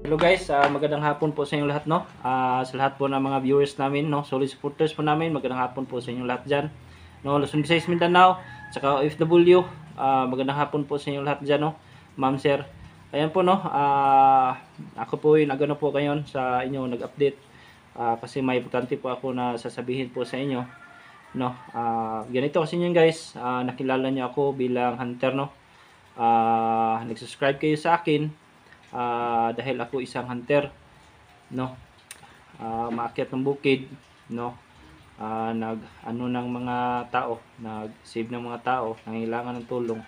Hello guys, magandang hapon po sa inyong lahat, no? Sa lahat po ng mga viewers namin, no? Solid supporters po namin, magandang hapon po sa inyong lahat dyan. No, Luzon, Visayas, Mindanao, saka OFW, magandang hapon po sa inyong lahat dyan, no? Ma'am, sir. Ayan po, no? Ako po yung nagano po ngayon sa inyo, nag-update. Kasi may importante po ako na sasabihin po sa inyo, no? Ganito kasi yun guys, nakilala niyo ako bilang hunter, no? Nag-subscribe kayo sa akin dahil ako isang hunter, no, maakyat ng bukid, no, nag ano ng mga tao, nag-save ng mga tao nangailangan ng tulong.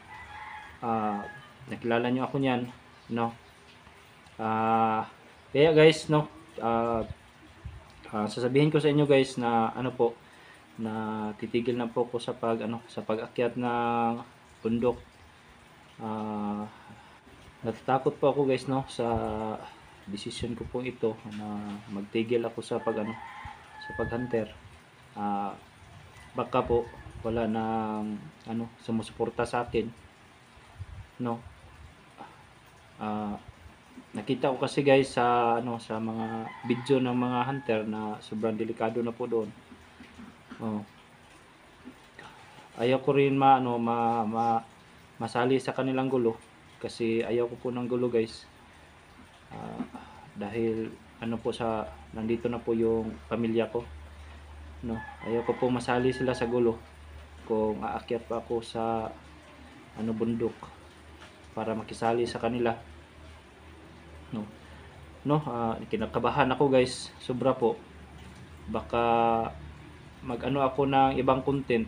Nakilala nyo ako niyan, no. Kaya guys, no, sasabihin ko sa inyo guys na ano po, na titigil na po ko sa sa pag-akyat ng bundok. Natatakot po ako guys, no, sa decision ko po ito na magtigil ako sa sa paghunter. Baka po wala nang sumusuporta sa akin, no. Nakita ko kasi guys sa sa mga video ng mga hunter na sobrang delikado na po doon. Ayaw ko rin masali sa kanilang gulo. Kasi ayaw ko po ng gulo guys, dahil po nandito na po yung pamilya ko, no. Ayaw ko po masali sila sa gulo kung aakyat pa ako sa bundok para makisali sa kanila, no. Kinakabahan ako guys, sobra po. Baka ako ng ibang content,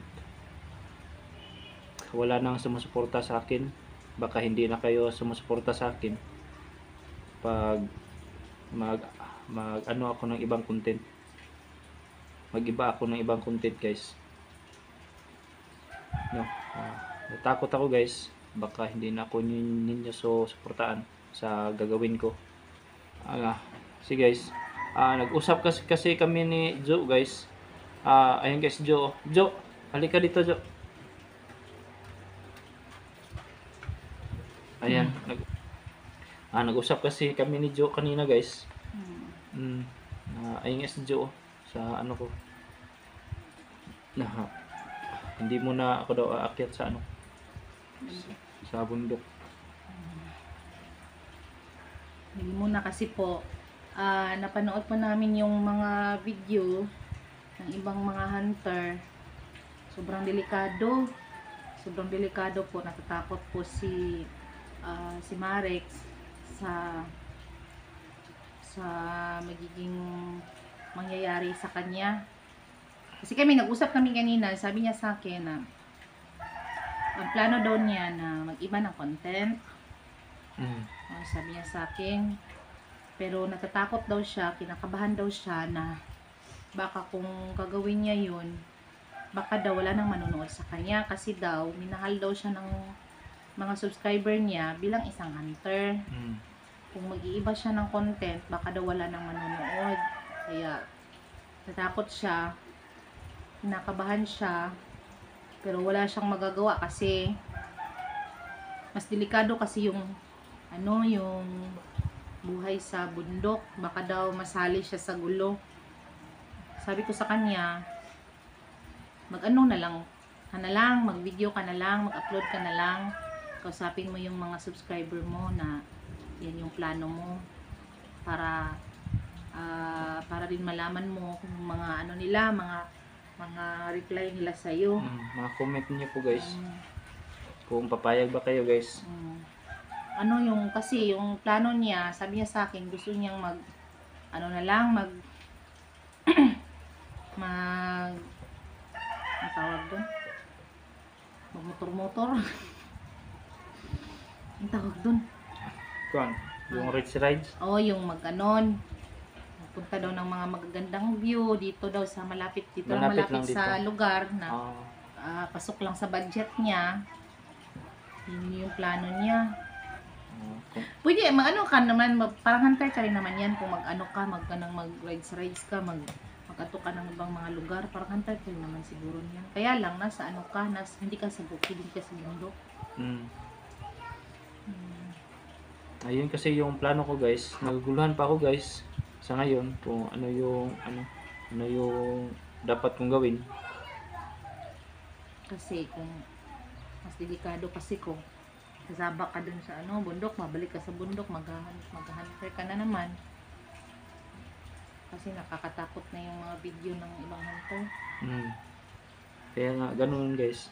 wala nang sumusuporta sa akin. Baka hindi na kayo sumusuporta sa akin pag ako ng ibang content. Mag-iba ako ng ibang content guys, no. Natakot ako guys, baka hindi na ako ninyo suportaan sa gagawin ko. Sige guys, nag-usap kasi kami ni Joe guys. Ayun guys, Joe, halika dito Joe. Ayan, nag-usap kasi kami ni Joe kanina guys. Ayun guys, Joe, sa ko. Hindi mo na ako daw aakyat sa sa bundok. Hindi muna kasi po, napanood po namin yung mga video ng ibang mga hunter. Sobrang delikado po. Natatakot po si Marex sa magiging mangyayari sa kanya. Kasi nag-usap kami kanina, sabi niya sa akin na ang plano daw niya na mag-iba ng content. Sabi niya sa akin, pero natatakot daw siya, kinakabahan daw siya na baka kung gagawin niya yun, baka daw wala nang manonood sa kanya, kasi daw minahal daw siya ng mga subscriber niya bilang isang hunter. Kung mag-iiba siya ng content, baka daw wala nang manonood. Kaya natakot siya, kinakabahan siya, pero wala siyang magagawa kasi mas delikado kasi yung yung buhay sa bundok. Baka daw masali siya sa gulo. Sabi ko sa kanya, mag-video ka na lang, mag-upload ka na lang, kausapin mo yung mga subscriber mo na yan yung plano mo, para rin malaman mo kung mga nila, mga reply nila sa iyo. Mga comment niyo po guys, kung papayag ba kayo guys. Kasi yung plano niya, sabi niya sa akin, gusto niyang mag tawag doon, magmotor-motor. Ang tawag doon, yung rides. yung punta daw ng mga magagandang view dito daw sa malapit sa lugar na pasok lang sa budget niya. Yun yung plano niya. Pwede, ka naman, parang hunter ka rin naman yan kung mag-rides ka, mag-ato ka ng ibang mga lugar, parang hunter ka rin naman siguro niyan. Kaya lang, hindi ka sa bukid, hindi ka sa bundok. Ayun kasi yung plano ko guys. Naguguluhan pa ako guys sa ngayon kung ano yung dapat kong gawin. Kasi kung mas delikado kasi kung sasabak ka dun sa bundok, mabalik ka sa bundok, maghahunter ka na naman. Kasi nakakatakot na yung mga video ng ibang hunter. Mm. Kaya nga ganun guys.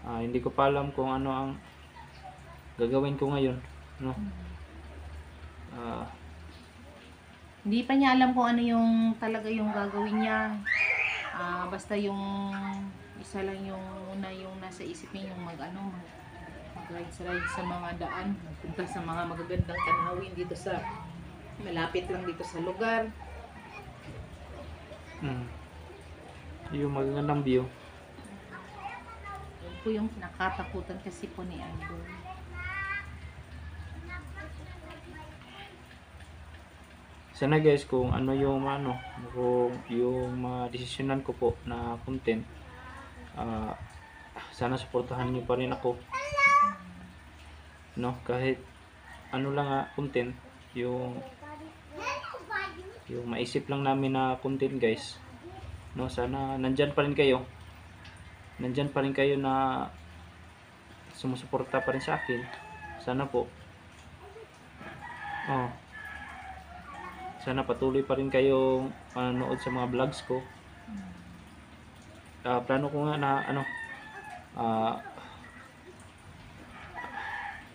Hindi ko pa alam kung ano ang gagawin ko ngayon, no? Ah, Hindi pa niya alam kung ano yung talaga yung gagawin niya. Basta yung isa lang yung una yung nasa isip niya yung mag-ride sa mga daan, magpunta sa mga magagandang tanawin dito sa malapit lang dito sa lugar. yung magandang view. Yun po yung nakatakutan kasi po ni Idol. Sana guys kung kung yung mga desisyonan ko po na content, sana suportahan niyo pa rin ako, no? Kahit ano lang content, yung maisip lang namin na content guys, no? Sana nandyan pa rin kayo na sumusuporta pa rin sa akin. Sana po sana patuloy pa rin kayong manonood sa mga vlogs ko. Plano ko nga na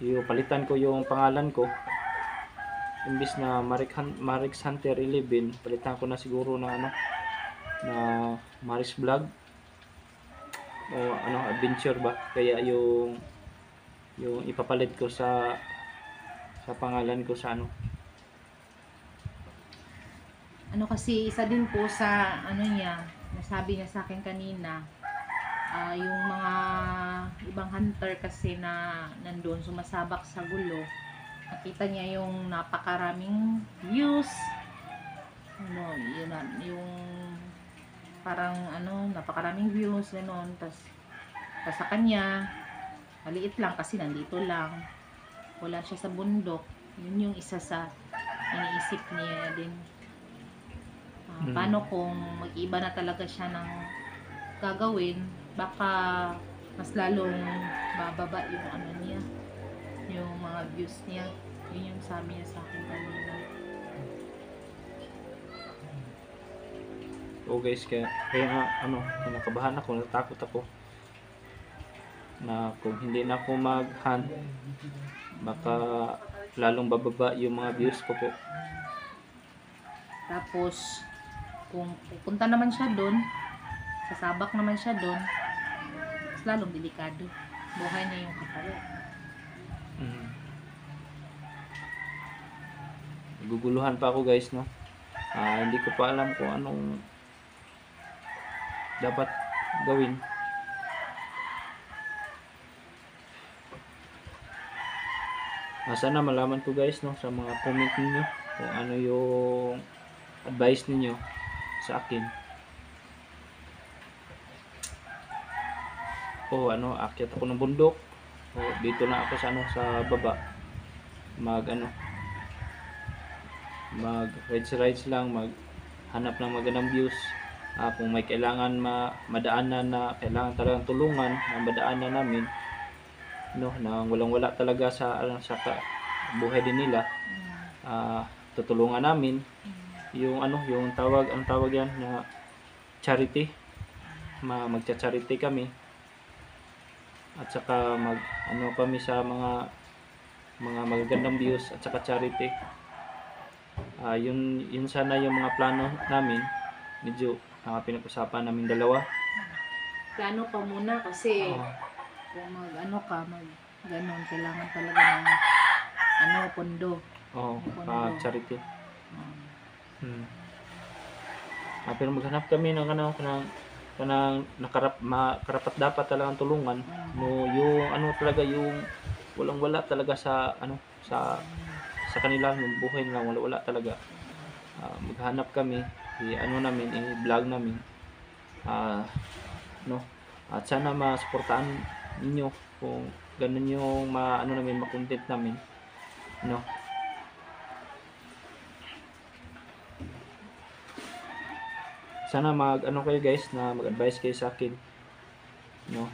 yung palitan ko yung pangalan ko, imbis na Marix Hunter 11, palitan ko na siguro na na Marix Vlog o adventure ba, kaya yung ipapalit ko sa pangalan ko sa Kasi isa din po sa niya, nasabi niya sa akin kanina, yung mga ibang hunter kasi na nandun sumasabak sa gulo, nakita niya yung napakaraming views, yung parang napakaraming views gano'n, tas sa kanya maliit lang kasi nandito lang, wala siya sa bundok. Yun yung isa sa iniisip niya din. Paano kung mag-iba na talaga siya ng gagawin, baka mas lalong bababa yung niya, yung mga views niya. Yun yung sabi niya sa akin kanina. So guys, kaya nga kinakabahan ako, natakot ako na kung hindi na ako mag-hunt, baka lalong bababa yung mga views ko po. Tapos kung pupunta naman siya doon, sasabak naman siya doon, mas lalong delikado. Buhay niya yung kapalit. Guguluhan pa ako guys, no? Hindi ko pa alam kung anong dapat gawin. Sana malaman ko guys, no, sa mga comment niyo kung ano yung advice niyo sa akin. Akyat ako ng bundok, dito na ako sa baba, mag rides lang, maghanap ng magandang views. Kung may kailangan madaanan na kailangan talagang tulungan na madaanan namin, na walang-wala talaga sa buhay din nila, tutulungan namin. Yung tawag yan na charity, magcha-charity kami, at saka kami sa mga magagandang views at saka charity. Yun sana yung mga plano namin, medyo pinag-usapan namin dalawa. Plano pa muna kasi kung ganon, kailangan talaga ng pondo. Charity. Pero maghanap kami ng karapat dapat talagang tulungan, no, yung talaga yung walang-wala talaga sa kanila, yung buhay nila wala talaga. Maghanap kami, i-vlog namin, at sana masuportahan ninyo kung ganun yung ano namin, ma-content namin, no? Sana mag-ano kayo guys, na mag-advise kayo sa akin, no?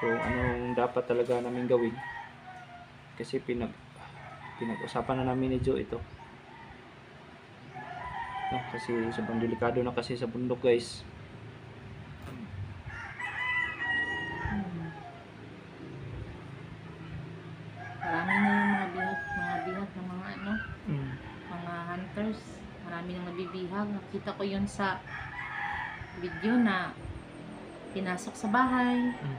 Kung anong dapat talaga namin gawin. Kasi pinag-usapan na namin ni Joe ito. No, kasi sobrang delikado na kasi sa bundok guys. Marami na yung mga bihag ng mga ano, Mm. mga hunters. Marami nang nabibihag. Nakita ko yun sa video na pinasok sa bahay. Mm.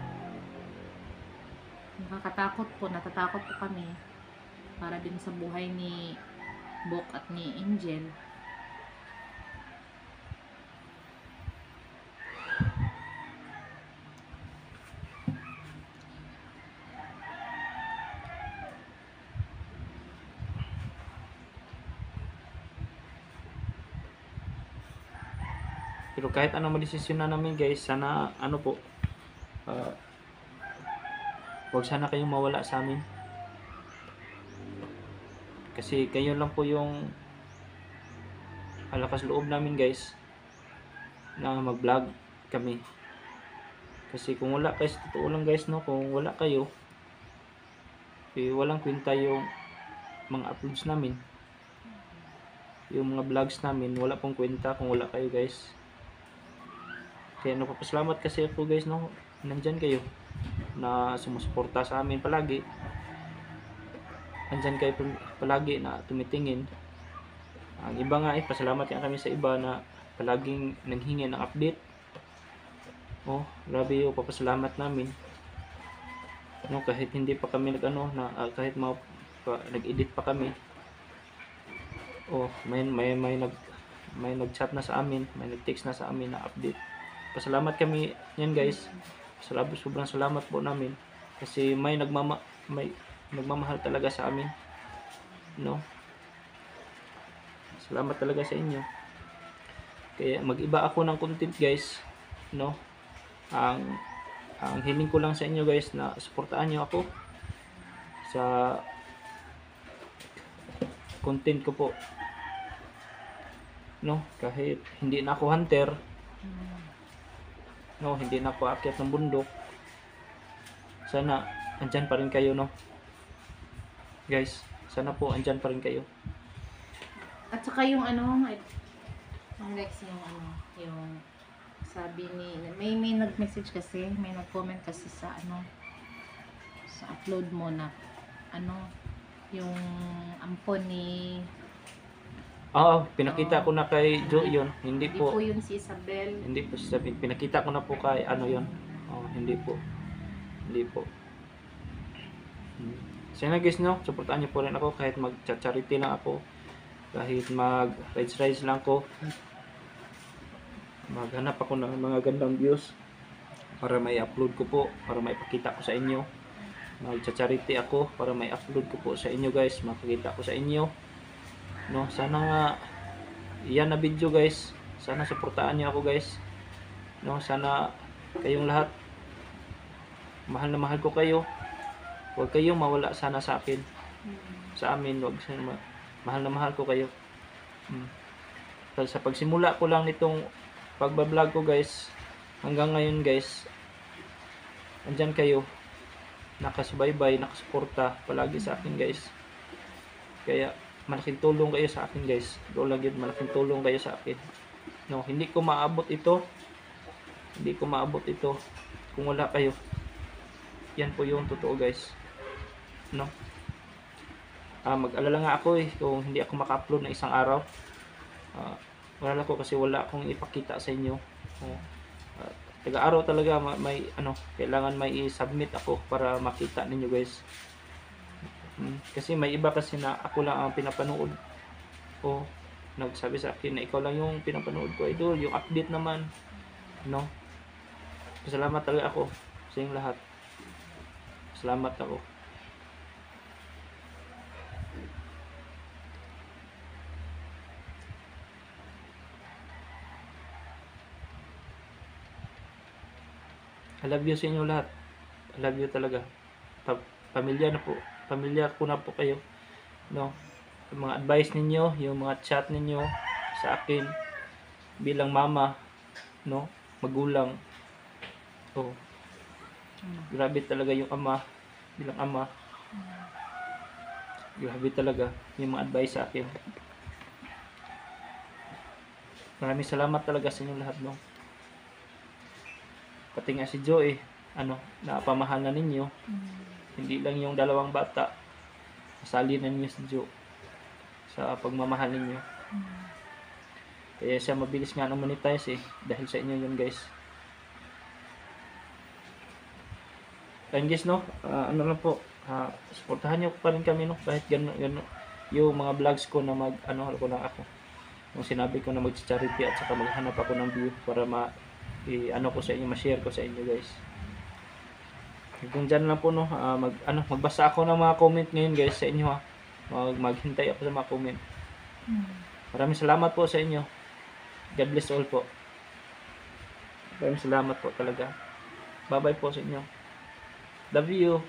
Nakakatakot po, natatakot po kami para din sa buhay ni Bok at ni Angel. Pero kahit anong madesisyon na namin guys, sana ano po, ah, huwag sana kayong mawala sa amin. Kasi kayo lang po yung lakas loob namin guys na mag-vlog kami. Kasi kung wala kayo, sa totoo lang guys, no, kung wala kayo, walang kwenta yung mga uploads namin. Yung mga vlogs namin, wala pong kwenta kung wala kayo guys. Kaya napapasalamat kasi ako guys, no, nandyan kayo na sumusuporta sa amin palagi. Nandyan kayo palagi na tumitingin. Ang iba nga pasalamat nga kami sa iba na palaging naghingi ng update. Oh, grabe yung papasalamat namin. No, kahit hindi pa kami kahit nag-edit pa kami. Oh, may nag-chat na sa amin, may nag-text na sa amin na update. Pasalamat kami yan guys. Sobrang salamat po namin kasi may nagmamahal talaga sa amin. No? Salamat talaga sa inyo. Kaya mag-iba ako ng content guys, no? Ang hiling ko lang sa inyo guys na suportahan niyo ako sa content ko po. No, kahit hindi na ako hunter, no, hindi na ako aakyat ng bundok. Sana andyan pa rin kayo, no? Guys, sana po andyan pa rin kayo. At saka yung ano, ang Lex, yung sabi ni, may nag-message kasi, may nag-comment kasi sa sa upload mo na yung ampon ni, Oo, pinakita ko na kay Joe yun. hindi po yun si Isabel. Hindi po sabihin. Pinakita ko na po kay ano yun. Oh, hindi po. Hindi po. Sana guys, no, supportahan niyo po rin ako kahit mag-charity lang ako. Kahit mag-rides lang ko. Maghanap ako ng mga gandang views para may upload ko po, para may pakita ko sa inyo. Mag-charity ako para may upload ko po sa inyo guys, makikita ko sa inyo. No, sana nga iyan na video guys. Sana suportahan niyo ako guys. No, sana kayong lahat, mahal na mahal ko kayo. Huwag kayong mawala sana sa akin. Sa amin, huwag sana mahal na mahal ko kayo. Sa pagsimula ko lang nitong pagbablog ko guys, hanggang ngayon guys, andyan kayo, nakasubaybay, nakasuporta palagi sa akin guys. Kaya malaking tulong kayo sa akin guys. Doon yun, malaking tulong kayo sa akin. No, hindi ko maabot ito kung wala kayo. Yan po yung totoo guys, no. Mag-alala nga ako kung hindi ako maka-upload na isang araw. Wala ko kasi wala akong ipakita sa inyo. Taga-araw talaga may kailangan may i-submit ako para makita ninyo guys. Kasi may iba kasi na ako lang ang pinapanood. Nagsabi sa akin na ikaw lang yung pinapanood ko, idol, yung update naman, no. Salamat talaga ako sa inyong lahat. Salamat ako. I love you sa inyo lahat. I love you talaga. Pamilya na po. Pamilya ko na po kayo. No? Yung mga advice ninyo, yung mga chat ninyo sa akin bilang mama, no? Magulang. Oh, grabe talaga yung ama, bilang ama. Grabe talaga yung mga advice sa akin. Maraming salamat talaga sa inyo lahat, no? Pati nga si Joey, napamahal na ninyo. Hindi lang yung dalawang bata. Masali na ninyo si Joe sa pagmamahal ninyo. Kaya siya mabilis nga monetize dahil sa inyo yun, guys. Ayun guys, no? Ano lang po, supportahan niyo pa rin kami, no? Kahit gano'n, yung mga vlogs ko na ako lang ako. Yung sinabi ko na mag-charity at saka maghanap ako ng view para ko sa inyo, ma-share ko sa inyo, guys. Kung dyan lang po, no, magbasa ako ng mga comment ngayon, guys, sa inyo, ha. Maghintay ako sa mga comment. Maraming salamat po sa inyo. God bless all po. Maraming salamat po talaga. Bye-bye po sa inyo. Love you.